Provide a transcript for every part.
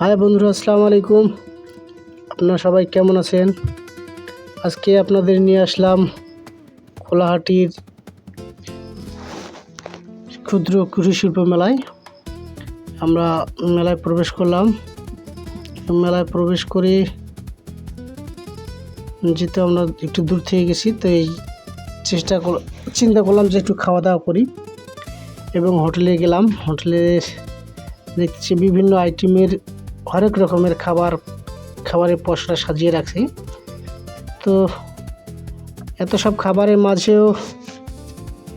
High বন্ধুরা, আসসালামু আলাইকুম। আপনারা সবাই কেমন আছেন? আজকে আপনাদের নিয়ে আসলাম কোলাহাটির ক্ষুদ্র কুটির শিল্প মেলায়। আমরা মেলায় প্রবেশ করলাম। মেলায় প্রবেশ করে যেহেতু আমরা একটু দূর থেকে গেছি, তো এই চিন্তা করলাম যে একটু খাওয়া দাওয়া করি এবং হোটেলে গেলাম। হোটেলে দেখছি বিভিন্ন আইটেমের হরেক রকমের খাবারের পসরা সাজিয়ে রাখছি। তো এত সব খাবারের মাঝেও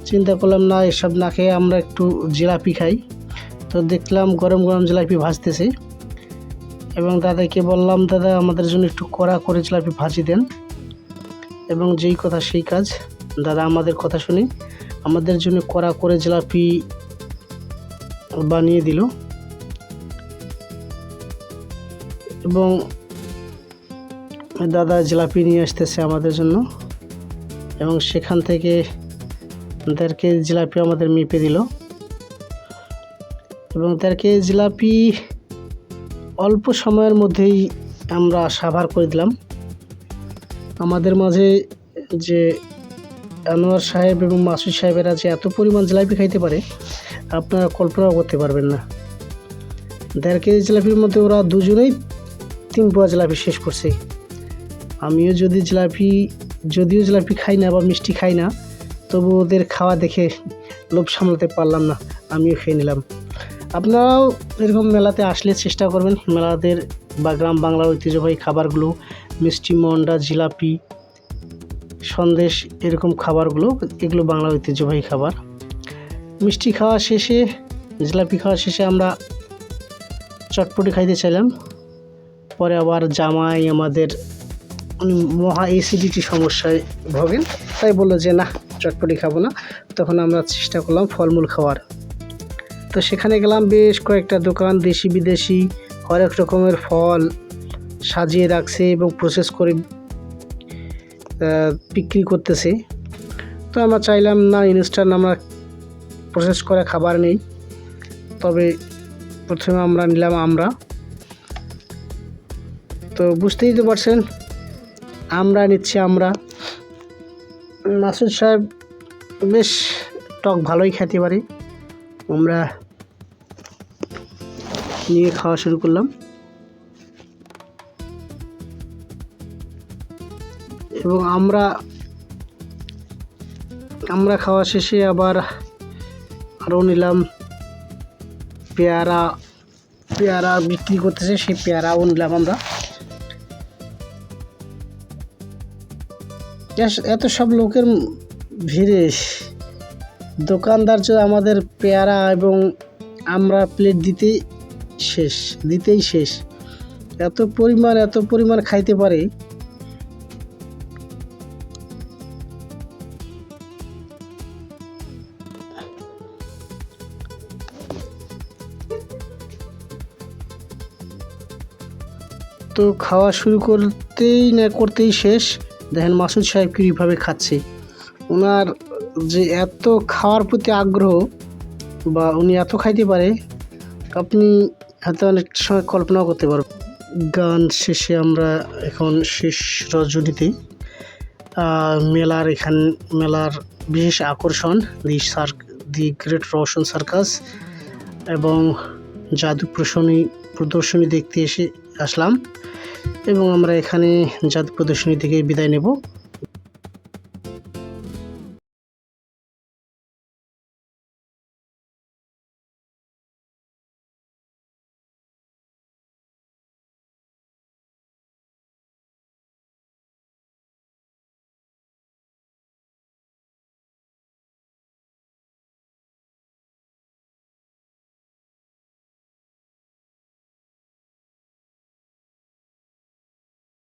চিন্তা করলাম না, এসব না খেয়ে আমরা একটু জিলাপি খাই। তো দেখলাম গরম গরম জিলাপি ভাজতেছে এবং দাদাকে বললাম, দাদা আমাদের জন্য একটু কড়া করে জিলাপি ভাজি দেন। এবং যেই কথা সেই কাজ, দাদা আমাদের কথা শুনে আমাদের জন্য কড়া করে জিলাপি বানিয়ে দিল। এবং দাদা জিলাপি নিয়ে আসতেছে আমাদের জন্য এবং সেখান থেকে 1.5 কেজি জিলাপি আমাদের মেপে দিল এবং 1.5 কেজি জিলাপি অল্প সময়ের মধ্যেই আমরা সাভার করে দিলাম। আমাদের মাঝে যে আনোয়ার সাহেব এবং মাসুদ সাহেবেরা যে এত পরিমাণ জিলাপি খাইতে পারে আপনারা কল্পনাও করতে পারবেন না। 1.5 কেজি জিলাপির মধ্যে ওরা দুজনেই 3 পোয়া জিলাপি শেষ করছে। আমিও যদিও জিলাপি খাই না বা মিষ্টি খাই না, তবু ওদের খাওয়া দেখে লোভ সামলাতে পারলাম না, আমিও খেয়ে নিলাম। আপনারাও এরকম মেলাতে আসলে চেষ্টা করবেন মেলাদের বা গ্রাম বাংলার ঐতিহ্যবাহী খাবারগুলো, মিষ্টি, মন্ডা, জিলাপি, সন্দেশ, এরকম খাবারগুলো, এগুলো বাংলার ঐতিহ্যবাহী খাবার। মিষ্টি খাওয়া শেষে, জিলাপি খাওয়া শেষে আমরা চটপটি খাইতে চাইলাম। পরে আবার জামাই আমাদের মহা অ্যাসিডিটি সমস্যায় ভোগেন, তাই বললো যে না, চটপটি খাবো না। তখন আমরা চেষ্টা করলাম ফলমূল খাওয়ার। তো সেখানে গেলাম, বেশ কয়েকটা দোকান, দেশি বিদেশি হরেক রকমের ফল সাজিয়ে রাখছে এবং প্রসেস করে বিক্রি করতেছে। তো আমরা চাইলাম না, ইনস্ট্যান্ট আমরা প্রসেস করে খাবার নেই। তবে প্রথমে আমরা নিলাম আমরা। তো বুঝতেই তো পারছেন, আমরা নিচ্ছি আমরা। মাসুদ সাহেব বেশ টক ভালোই খেতে পারে। আমরা নিয়ে খাওয়া শুরু করলাম এবং আমরা খাওয়া শেষে আবার আরও নিলাম পেয়ারা বিক্রি করতেছে, সেই পেয়ারাও নিলাম আমরা। এত সব লোকের ভিড়ে দোকানদার যে আমাদের পেয়ারা এবং আমরা প্লেট দিতেই শেষ। এত পরিমাণ খাইতে পারে। তো খাওয়া শুরু করতেই শেষ। দেখেন মাসুদ সাহেব কীভাবে খাচ্ছে। ওনার যে এত খাওয়ার প্রতি আগ্রহ বা উনি এত খাইতে পারে, আপনি হয়তো অনেক সময় কল্পনাও করতে পারবেন। গান শেষে আমরা এখন শেষ রজনীতে মেলার বিশেষ আকর্ষণ দি গ্রেট রোশন সার্কাস এবং জাদু প্রদর্শনী দেখতে আসলাম এবং আমরা এখানে জাদু প্রদর্শনী থেকে বিদায় নেব।